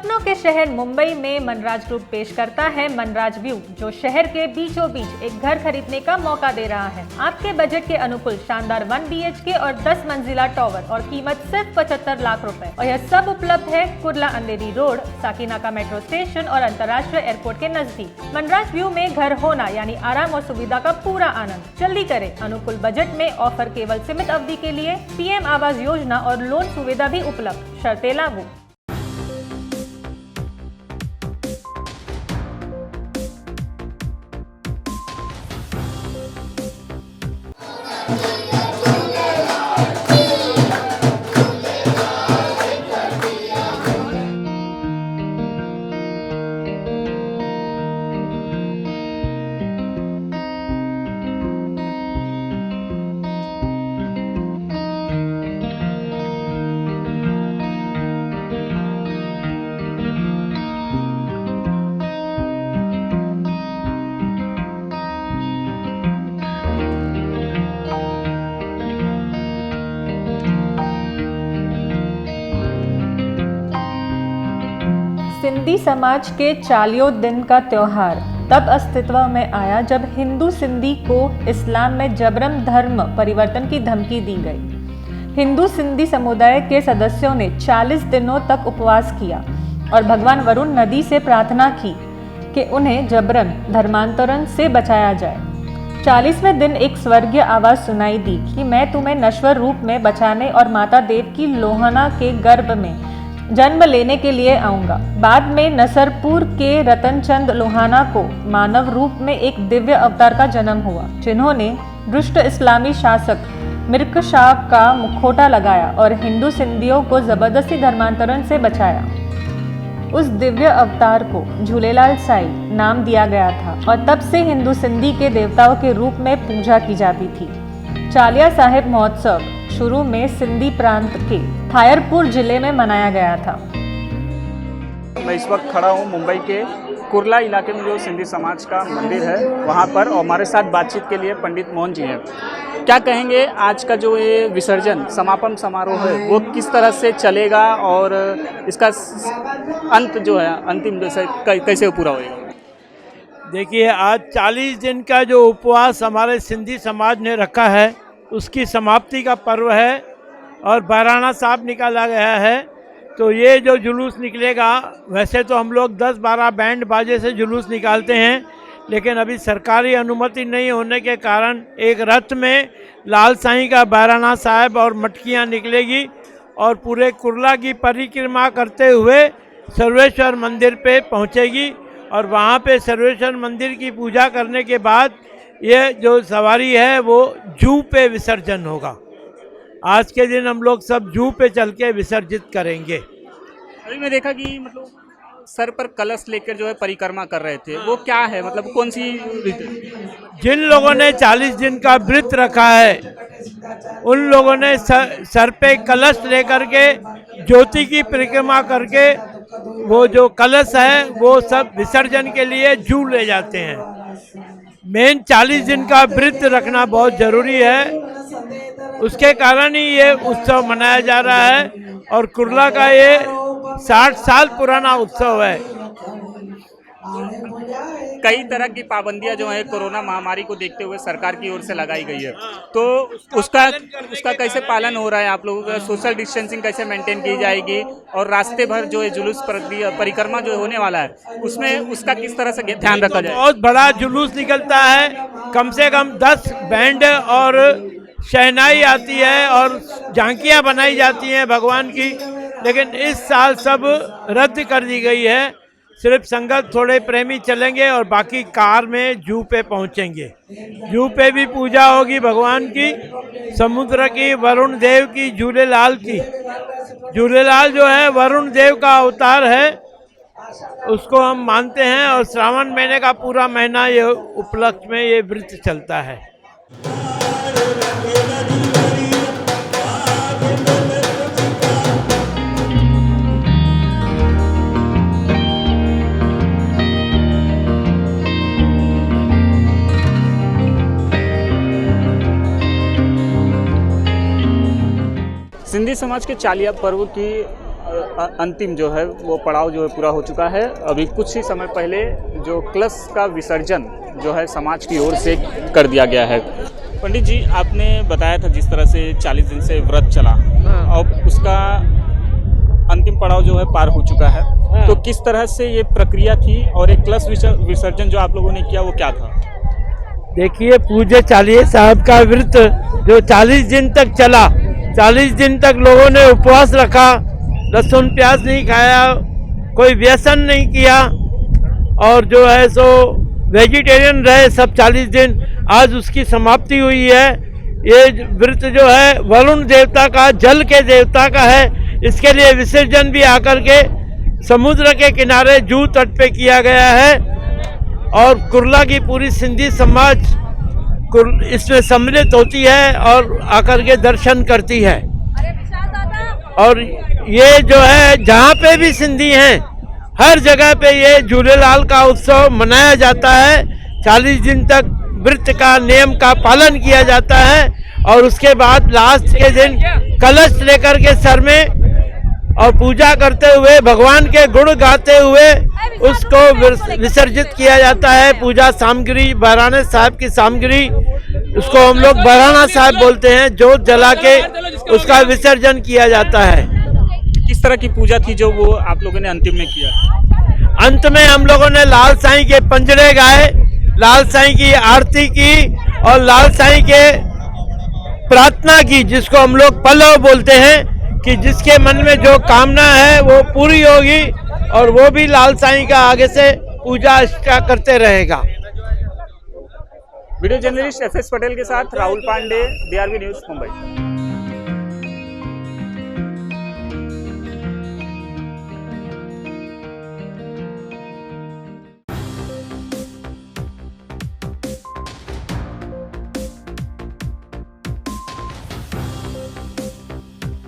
सपनों के शहर मुंबई में मनराज ग्रुप पेश करता है मनराज व्यू, जो शहर के बीचों बीच एक घर खरीदने का मौका दे रहा है। आपके बजट के अनुकूल शानदार 1 BHK और 10 मंजिला टावर और कीमत सिर्फ 75 लाख रुपए। और यह सब उपलब्ध है कुर्ला अंधेरी रोड, साकीनाका मेट्रो स्टेशन और अंतर्राष्ट्रीय एयरपोर्ट के नजदीक। मनराज व्यू में घर होना यानी आराम और सुविधा का पूरा आनंद। जल्दी करें, अनुकूल बजट में ऑफर केवल सीमित अवधि के लिए। PM आवास योजना और लोन सुविधा भी उपलब्ध, शर्तें लागू। सिंधी समाज के चालियों दिन का त्योहार तब अस्तित्व में आया जब हिंदू सिंधी को इस्लाम में जबरन धर्म परिवर्तन की धमकी दी गई। हिंदू सिंधी समुदाय के सदस्यों ने 40 दिनों तक उपवास किया और भगवान वरुण नदी से प्रार्थना की कि उन्हें जबरन धर्मांतरण से बचाया जाए। 40वें दिन एक स्वर्गीय आवाज सुनाई दी कि मैं तुम्हें नश्वर रूप में बचाने और माता देव की लोहना के गर्भ में जन्म लेने के लिए आऊंगा। बाद में नसरपुर के रतनचंद लोहाना को मानव रूप में एक दिव्य अवतार का जन्म हुआ, जिन्होंने दुष्ट इस्लामी शासक मिर्क शाह का मुखौटा लगाया और हिंदू सिंधियों को जबरदस्ती धर्मांतरण से बचाया। उस दिव्य अवतार को झूलेलाल साईं नाम दिया गया था और तब से हिंदू सिंधी के देवताओं के रूप में पूजा की जाती थी। चालिया साहिब महोत्सव शुरू में सिंधी प्रांत के थायरपुर जिले में मनाया गया था। मैं इस वक्त खड़ा हूँ मुंबई के कुर्ला इलाके में जो सिंधी समाज का मंदिर है वहाँ पर, और हमारे साथ बातचीत के लिए पंडित मोहन जी हैं। क्या कहेंगे, आज का जो ये विसर्जन समापन समारोह है वो किस तरह से चलेगा और इसका अंत जो है अंतिम जैसे कैसे पूरा होगा? देखिए, आज 40 दिन का जो उपवास हमारे सिंधी समाज ने रखा है उसकी समाप्ति का पर्व है और बहराना साहब निकाला गया है। तो ये जो जुलूस निकलेगा, वैसे तो हम लोग 10-12 बैंड बाजे से जुलूस निकालते हैं, लेकिन अभी सरकारी अनुमति नहीं होने के कारण एक रथ में लाल साईं का बहराना साहब और मटकियाँ निकलेगी और पूरे कुर्ला की परिक्रमा करते हुए सर्वेश्वर मंदिर पे पहुँचेगी और वहाँ पे सर्वेश्वर मंदिर की पूजा करने के बाद ये जो सवारी है वो जू पे विसर्जन होगा। आज के दिन हम लोग सब जू पे चल के विसर्जित करेंगे। अभी मैं देखा कि मतलब सर पर कलश लेकर जो है परिक्रमा कर रहे थे, वो क्या है, मतलब कौन सी? जिन लोगों ने 40 दिन का व्रत रखा है उन लोगों ने सर पे कलश लेकर के ज्योति की परिक्रमा करके वो जो कलश है वो सब विसर्जन के लिए जू ले जाते हैं। मेन 40 दिन का व्रत रखना बहुत जरूरी है, उसके कारण ही ये उत्सव मनाया जा रहा है और कुर्ला का ये 60 साल पुराना उत्सव है। कई तरह की पाबंदियां जो है कोरोना महामारी को देखते हुए सरकार की ओर से लगाई गई है, तो उसका कैसे पालन हो रहा है? आप लोगों का सोशल डिस्टेंसिंग कैसे मेंटेन की जाएगी और रास्ते भर जो है जुलूस परिक्रमा जो होने वाला है उसमें उसका किस तरह से ध्यान रखा जाए? बहुत बड़ा जुलूस निकलता है, कम से कम 10 बैंड और शहनाई आती है और झांकियाँ बनाई जाती हैं भगवान की, लेकिन इस साल सब रद्द कर दी गई है। सिर्फ संगत थोड़े प्रेमी चलेंगे और बाकी कार में जू पे पहुंचेंगे। जू पे भी पूजा होगी भगवान की, समुद्र की, वरुण देव की, झूलेलाल की। झूलेलाल जो है वरुण देव का अवतार है, उसको हम मानते हैं और श्रावण महीने का पूरा महीना ये उपलक्ष्य में ये व्रत चलता है। सिंधी समाज के चालिया पर्व की अंतिम जो है वो पड़ाव जो है पूरा हो चुका है। अभी कुछ ही समय पहले जो कलश का विसर्जन जो है समाज की ओर से कर दिया गया है। पंडित जी, आपने बताया था जिस तरह से 40 दिन से व्रत चला, अब उसका अंतिम पड़ाव जो है पार हो चुका है, तो किस तरह से ये प्रक्रिया थी और एक कलश विसर्जन जो आप लोगों ने किया वो क्या था? देखिए, पूज्य चालीहे साहब का व्रत जो 40 दिन तक चला, 40 दिन तक लोगों ने उपवास रखा, लहसुन प्याज नहीं खाया, कोई व्यसन नहीं किया और जो है सो वेजिटेरियन रहे सब 40 दिन। आज उसकी समाप्ति हुई है। ये व्रत जो है वरुण देवता का, जल के देवता का है। इसके लिए विसर्जन भी आकर के समुद्र के किनारे जू तट पे किया गया है और कुर्ला की पूरी सिंधी समाज इसमें सम्मिलित होती है और आकर के दर्शन करती है। और ये जो है जहाँ पे भी सिंधी हैं, हर जगह पे ये झूलेलाल का उत्सव मनाया जाता है। 40 दिन तक व्रत का नियम का पालन किया जाता है और उसके बाद लास्ट के दिन कलश लेकर के सर में और पूजा करते हुए, भगवान के गुण गाते हुए उसको विसर्जित किया जाता है। पूजा सामग्री, बहराना साहब की सामग्री, उसको हम लोग बहराना साहब बोलते हैं, जोत जला के उसका विसर्जन किया जाता है। किस तरह की पूजा थी जो वो आप लोगों ने अंतिम में किया? अंत में हम लोगों ने लाल साईं के पंजरे गाए, लाल साईं की आरती की और लाल साईं के प्रार्थना की, जिसको हम लोग पलव बोलते हैं, कि जिसके मन में जो कामना है वो पूरी होगी और वो भी लाल साईं का आगे से पूजा अर्चना करते रहेगा। वीडियो जर्नलिस्ट FS पटेल के साथ राहुल पांडे, DRV न्यूज, मुंबई।